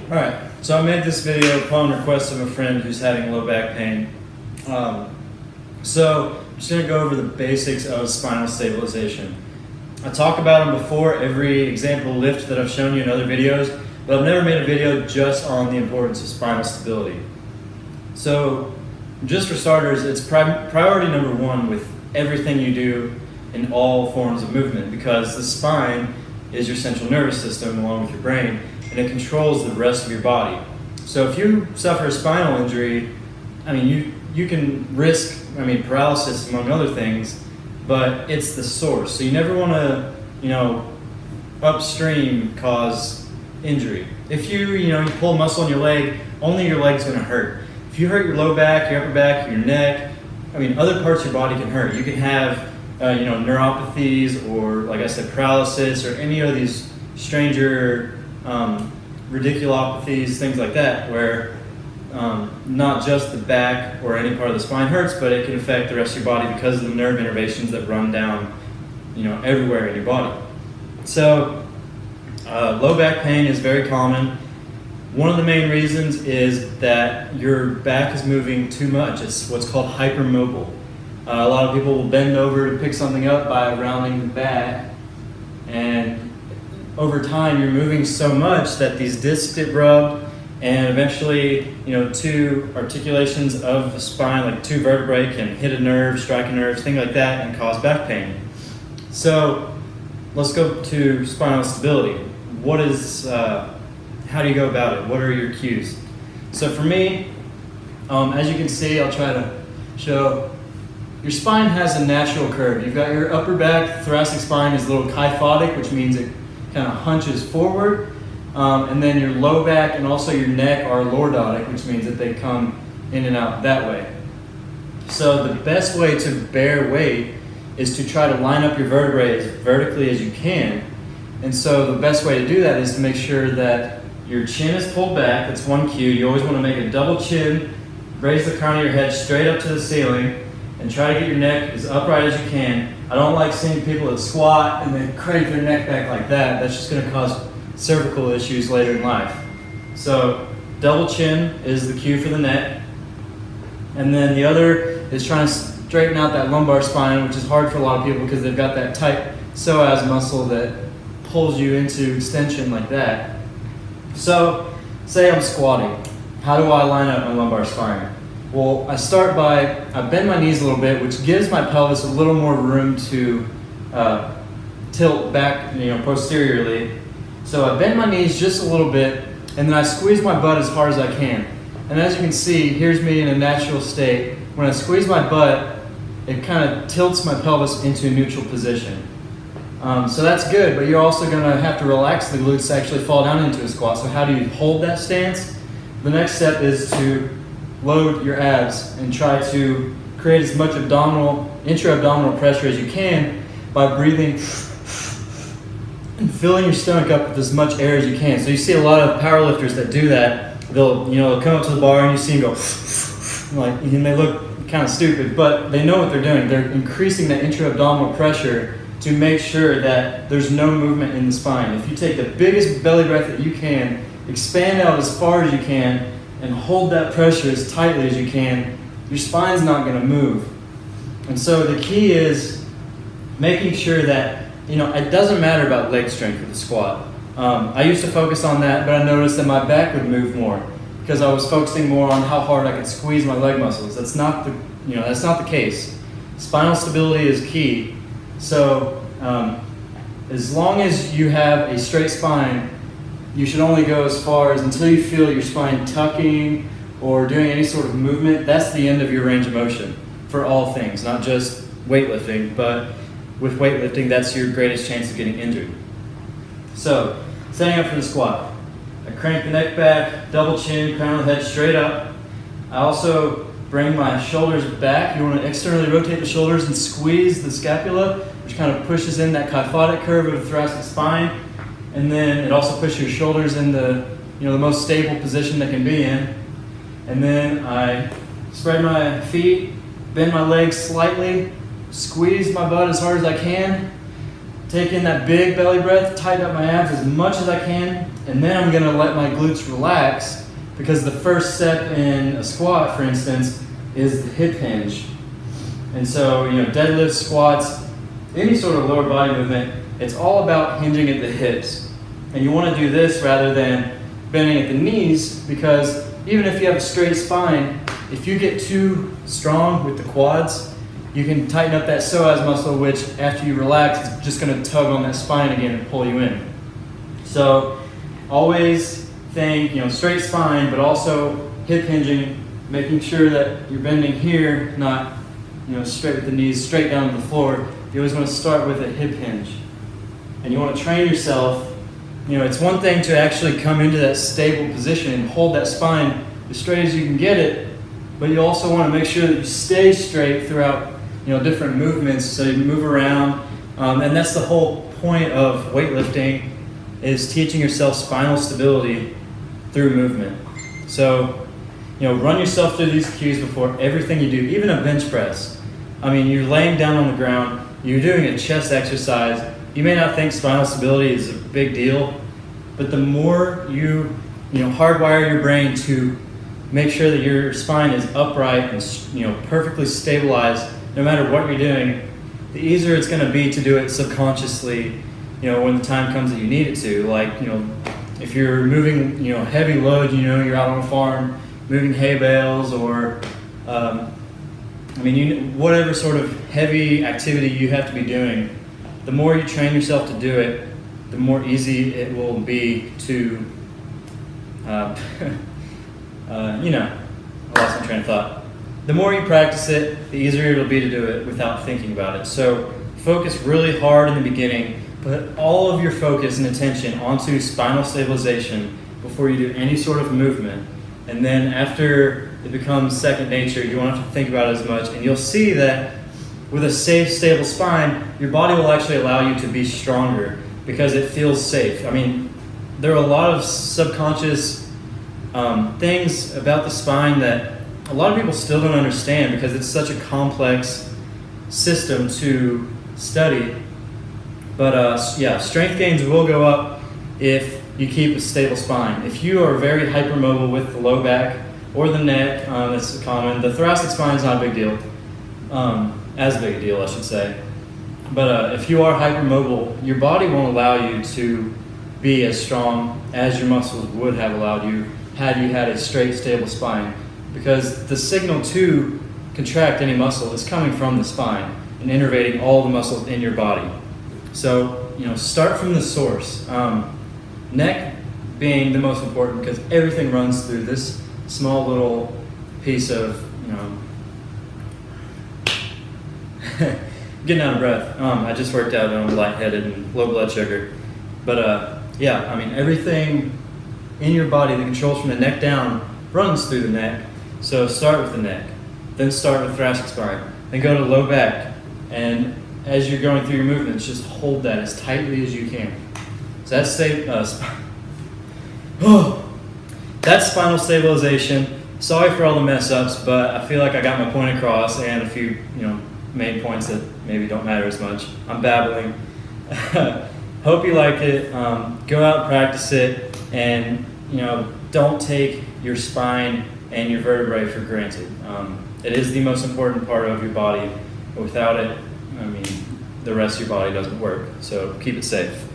Alright, so I made this video upon request of a friend who's having low back pain. So I'm just going to go over the basics of spinal stabilization. I talk about them before every example lift that I've shown you in other videos, but I've never made a video just on the importance of spinal stability. So just for starters, it's priority number one with everything you do in all forms of movement, because the spine is your central nervous system along with your brain, and it controls the rest of your body. So if you suffer a spinal injury, you can risk paralysis among other things, but it's the source. So you never want to upstream cause injury. If you pull a muscle in your leg, only your leg's going to hurt. If you hurt your low back, your upper back, your neck, other parts of your body can hurt. You can have neuropathies, or like I said, paralysis, or any of these stranger radiculopathies, things like that, where not just the back or any part of the spine hurts, but it can affect the rest of your body because of the nerve innervations that run down everywhere in your body. So low back pain is very common. One of the main reasons is that your back is moving too much. It's what's called hypermobile. A lot of people will bend over to pick something up by rounding the back, and over time you're moving so much that these discs get rubbed, and eventually two articulations of the spine, like two vertebrae, can hit a nerve, strike a nerve, things like that, and cause back pain. So let's go to spinal stability. How do you go about it? What are your cues? So for me, as you can see, I'll try to show. Your spine has a natural curve. You've got your upper back, thoracic spine is a little kyphotic, which means it kind of hunches forward. And then your low back and also your neck are lordotic, which means that they come in and out that way. So the best way to bear weight is to try to line up your vertebrae as vertically as you can. And so the best way to do that is to make sure that your chin is pulled back. That's one cue. You always want to make a double chin, raise the crown of your head straight up to the ceiling, and try to get your neck as upright as you can. I don't like seeing people that squat and then crank their neck back like that. That's just going to cause cervical issues later in life. So double chin is the cue for the neck. And then the other is trying to straighten out that lumbar spine, which is hard for a lot of people because they've got that tight psoas muscle that pulls you into extension like that. So say I'm squatting. How do I line up my lumbar spine? Well, I bend my knees a little bit, which gives my pelvis a little more room to tilt back, posteriorly. So I bend my knees just a little bit, and then I squeeze my butt as hard as I can. And as you can see, here's me in a natural state. When I squeeze my butt, it kind of tilts my pelvis into a neutral position. So that's good, but you're also going to have to relax the glutes to actually fall down into a squat. So how do you hold that stance? The next step is to load your abs and try to create as much intra-abdominal pressure as you can by breathing and filling your stomach up with as much air as you can. So you see a lot of powerlifters that do that. They'll come up to the bar and you see them go and they look kind of stupid, but they know what they're doing. They're increasing that intra-abdominal pressure to make sure that there's no movement in the spine. If you take the biggest belly breath that you can, expand out as far as you can, and hold that pressure as tightly as you can, your spine's not going to move. And so the key is making sure that, it doesn't matter about leg strength with the squat. I used to focus on that, but I noticed that my back would move more because I was focusing more on how hard I could squeeze my leg muscles. That's not the case. Spinal stability is key. So as long as you have a straight spine, you should only go as far as until you feel your spine tucking or doing any sort of movement. That's the end of your range of motion for all things, not just weightlifting, but with weightlifting, that's your greatest chance of getting injured. So, setting up for the squat. I crank the neck back, double chin, crown of the head straight up. I also bring my shoulders back. You want to externally rotate the shoulders and squeeze the scapula, which kind of pushes in that kyphotic curve of the thoracic spine. And then it also pushes your shoulders in the most stable position they can be in. And then I spread my feet, bend my legs slightly, squeeze my butt as hard as I can, take in that big belly breath, tighten up my abs as much as I can, and then I'm gonna let my glutes relax, because the first step in a squat, for instance, is the hip hinge. And so, deadlifts, squats, any sort of lower body movement, it's all about hinging at the hips. And you want to do this rather than bending at the knees, because even if you have a straight spine, if you get too strong with the quads, you can tighten up that psoas muscle, which after you relax, it's just going to tug on that spine again and pull you in. So always think, straight spine, but also hip hinging, making sure that you're bending here, not, straight with the knees, straight down to the floor. You always want to start with a hip hinge. And you want to train yourself. It's one thing to actually come into that stable position and hold that spine as straight as you can get it, but you also want to make sure that you stay straight throughout, different movements, so you move around. And that's the whole point of weightlifting, is teaching yourself spinal stability through movement. So, run yourself through these cues before everything you do, even a bench press. You're laying down on the ground, you're doing a chest exercise. You may not think spinal stability is a big deal, but the more you hardwire your brain to make sure that your spine is upright and perfectly stabilized, no matter what you're doing, the easier it's going to be to do it subconsciously. When the time comes that you need it to. Like, if you're moving heavy load, you're out on a farm moving hay bales, or whatever sort of heavy activity you have to be doing, the more you train yourself to do it, the more easy it will be to, I lost my train of thought. The more you practice it, the easier it'll be to do it without thinking about it. So focus really hard in the beginning, put all of your focus and attention onto spinal stabilization before you do any sort of movement. And then after it becomes second nature, you won't have to think about it as much, and you'll see that with a safe, stable spine, your body will actually allow you to be stronger because it feels safe. There are a lot of subconscious things about the spine that a lot of people still don't understand, because it's such a complex system to study. But strength gains will go up if you keep a stable spine. If you are very hypermobile with the low back or the neck, that's common. The thoracic spine is not a big deal. As big a deal, I should say. But if you are hypermobile, your body won't allow you to be as strong as your muscles would have allowed you had you had a straight, stable spine. Because the signal to contract any muscle is coming from the spine and innervating all the muscles in your body. So, start from the source. Neck being the most important, because everything runs through this small little piece of, getting out of breath. I just worked out and I'm lightheaded and low blood sugar. But everything in your body that controls from the neck down runs through the neck. So start with the neck, then start with thoracic spine, then go to low back, and as you're going through your movements, just hold that as tightly as you can. So that's spinal stabilization. Sorry for all the mess ups, but I feel like I got my point across, and a few main points that maybe don't matter as much. I'm babbling. Hope you like it. Go out and practice it, and don't take your spine and your vertebrae for granted. It is the most important part of your body. Without it, the rest of your body doesn't work. So keep it safe.